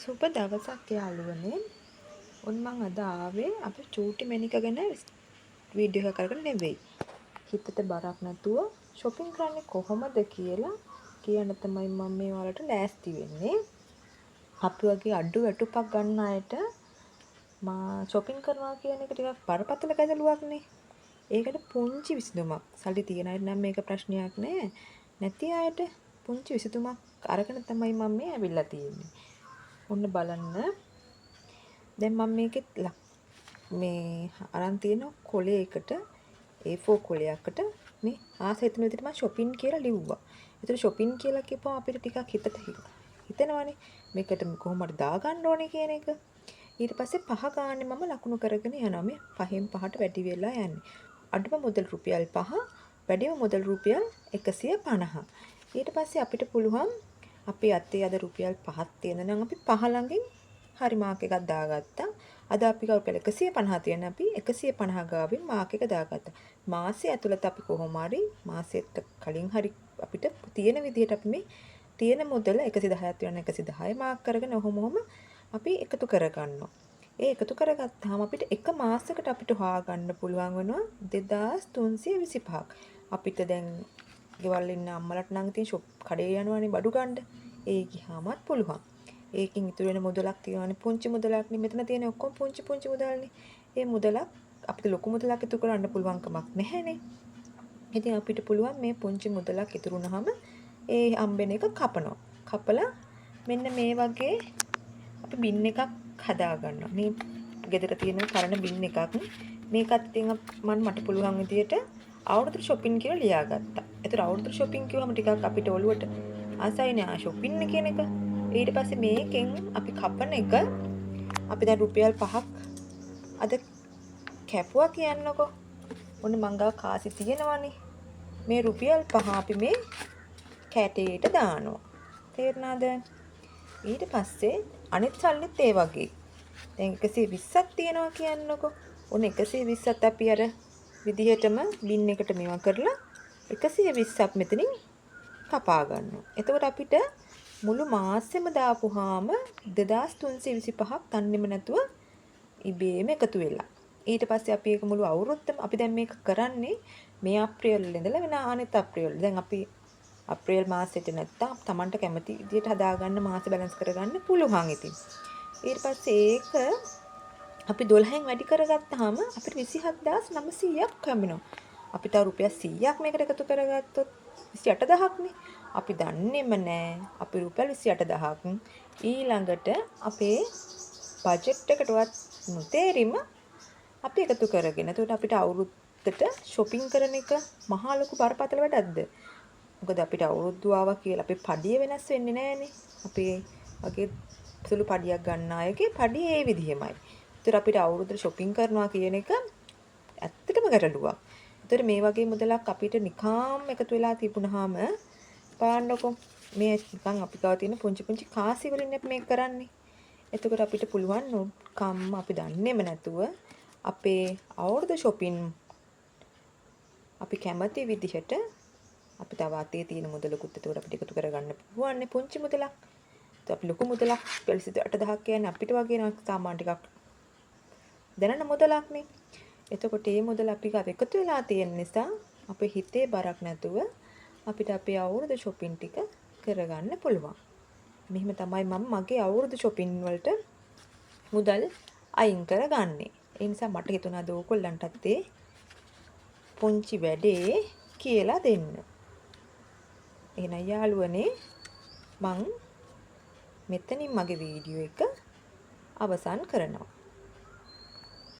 සුබ දවසක් යාළුවනේ. ඔන්න මං අද ආවේ අපේ චූටි මැනික ගැන වීඩියෝ එකක් කරගෙන නෙවෙයි. හිතට බරක් නැතුව shopping කරන්නේ කොහොමද කියලා කියන්න තමයි මම මේ වලට ලෑස්ති වෙන්නේ. අපි වගේ අඩු වැටුපක් ගන්න අයට shopping කරනවා කියන එක ටිකක් බරපතල ගැටලුවක්නේ. ඒකට පුංචි විසඳුමක්. සල්ලි තියන අයට නම් මේක ප්‍රශ්නයක් නෑ. නැති අයට පුංචි විසඳුමක් අරගෙන තමයි මම මේ ඇවිල්ලා තියෙන්නේ. ඔන්න බලන්න. දැන් මම මේකෙත් මේ අරන් තියෙන කොලයකට A4 කොලයකට මේ ආසෙතන විදිහට මම shopping කියලා ලිව්වා. ඒතර shopping කියලා කියපුවම අපිට ටිකක් හිතෙනවනේ මේකට කොහොමද දාගන්න ඕනේ කියන එක. ඊට පස්සේ පහ ගානේ මම ලකුණු කරගෙන යනවා. මේ පහෙන් පහට වැඩි වෙලා යන්නේ. අඩුම මුදල් රුපියල් 5, වැඩිම මුදල් රුපියල් 150. ඊට පස්සේ අපිට පුළුවන් අපි අතේ අද රුපියල් 5ක් තියෙන නම් අපි 5 ළඟින් හරි මාක් එකක් දාගත්තා. අද අපි රුපියල් 150 තියෙන අපි 150 ගාවින් මාක් එක දාගත්තා. මාසෙ ඇතුළත අපි කොහොම හරි මාසෙට කලින් හරි අපිට තියෙන විදිහට අපි මේ තියෙන මුදල 110ක් තියෙන 110 මාක් කරගෙන ඔහොම අපි එකතු කරගන්නවා. ඒ එකතු කරගත්තාම අපිට එක මාසයකට අපිට හොයාගන්න පුළුවන් වෙනවා 2325ක්. අපිට දැන් ගෙවල් ඉන්න අම්මලාට නම් ඉතින් ෂොප් කඩේ යනවානේ බඩු ගන්න. ඒ ගියාමත් පුළුවන්. ඒකෙන් ඉතුරු වෙන මුදලක් තියෙනවානේ පුංචි මුදලක් නේ. මෙතන තියෙන ඔක්කොම පුංචි මුදල්නේ. ඒ මුදලක් අපිට ලොකු මුදලක් ඉතුරු කරන්න පුළුවන් කමක් නැහැනේ. ඉතින් අපිට පුළුවන් මේ පුංචි මුදලක් ඉතුරු වුණාම ඒ හම්බෙන එක කපනවා. කපලා මෙන්න මේ වගේ අපි බින් එකක් හදා ගන්නවා. මේ ගෙදර තියෙන පරණ බින් එකක්. මේකත් ඉතින් මට පුළුවන් විදියට අවුරුදු shopping කියලා ලියාගත්තා. ඒතර අවුරුදු shopping කිව්වම ටිකක් අපිට ඔළුවට ආසයිනේ shopping කියන එක. ඊට පස්සේ මේකෙන් අපි කපන එක අපි දැන් රුපියල් 5ක් අද කැපුවා කියන්නකෝ. ඔන්න මංගා කාසි තියෙනවනේ. මේ රුපියල් 5 අපි මේ කැටේට දානවා. තේරුණාද? ඊට පස්සේ අනිත් සල්ලිත් ඒ වගේ. දැන් 120ක් තියෙනවා කියන්නකෝ. ඔන්න 120ත් අපි අර විදිහටම බින් එකට මේවා කරලා 120ක් මෙතනින් කපා ගන්නවා. එතකොට අපිට මුළු මාසෙම දාපුවාම 2325ක් තන්නෙම නැතුව ඉබේම එකතු වෙලා. ඊට පස්සේ අපි ඒක මුළු අවුරුද්දම අපි දැන් මේක කරන්නේ මේ අප්‍රේල් ඉඳලා වෙන අනිත් අප්‍රේල්. දැන් අපි අප්‍රේල් මාසෙට නැත්තම් Tamanට කැමති විදිහට හදාගන්න මාස බැලන්ස් කරගන්න පුළුවන් ඉතින්. ඊට පස්සේ ඒක අපි 12න් වැඩි කරගත්තාම අපිට 27900ක් හම්බෙනවා. අපිට රුපියල් 100ක් මේකට එකතු කරගත්තොත් 28000ක් නේ. අපි දන්නේම නෑ අපි රුපියල් 28000ක් ඊළඟට අපේ බජට් එකටවත් නොතේරිම අපි එකතු කරගෙන. එතකොට අපිට අවුරුද්දට shopping කරන එක මහා ලොකු බරපතල වැඩක්ද? මොකද අපිට අවුරුද්ද ආවා කියලා අපේ පඩිය වෙනස් වෙන්නේ නෑනේ. අපේ වගේ සුළු පඩියක් ගන්න අයගේ පඩිය ඒ විදිහමයි. ඒතර අපිට අවුරුද්දට shopping කරනවා කියන එක ඇත්තටම ගැටලුවක්. ඒතර මේ වගේ මුදලක් අපිට නිකාම් එකතු වෙලා තිබුණාම බලන්නකො මේ නිකන් අපි ගාව තියෙන පුංචි කාසි වලින් අපි මේක කරන්නේ. එතකොට අපිට පුළුවන් කම් අපි දන්නේම නැතුව අපේ අවුරුදු shopping අපි කැමති විදිහට අපි තව අතේ තියෙන මුදලකුත් එතකොට අපිට එකතු කරගන්න පුළුවන් නේ පුංචි මුදලක්. ඒත් අපි ලොකු මුදලක් 80,000ක් කියන්නේ අපිට වගේ නක් සාමාන්‍ය ටිකක් දැනන මුදලක් නේ. එතකොට මේ මුදල අපි ගාව එකතු වෙලා තියෙන නිසා අපේ හිතේ බරක් නැතුව අපිට අපේ අවුරුදු shopping ටික කරගන්න පුළුවන්. මෙහෙම තමයි මම මගේ අවුරුදු shopping වලට මුදල් අයින් කරගන්නේ. ඒ නිසා මට හිතුණා ඕගොල්ලන්ටත් ඒ පුංචි වැඩේ කියලා දෙන්න. එහෙනම් යාළුවනේ මං මෙතනින් මගේ වීඩියෝ එක අවසන් කරනවා.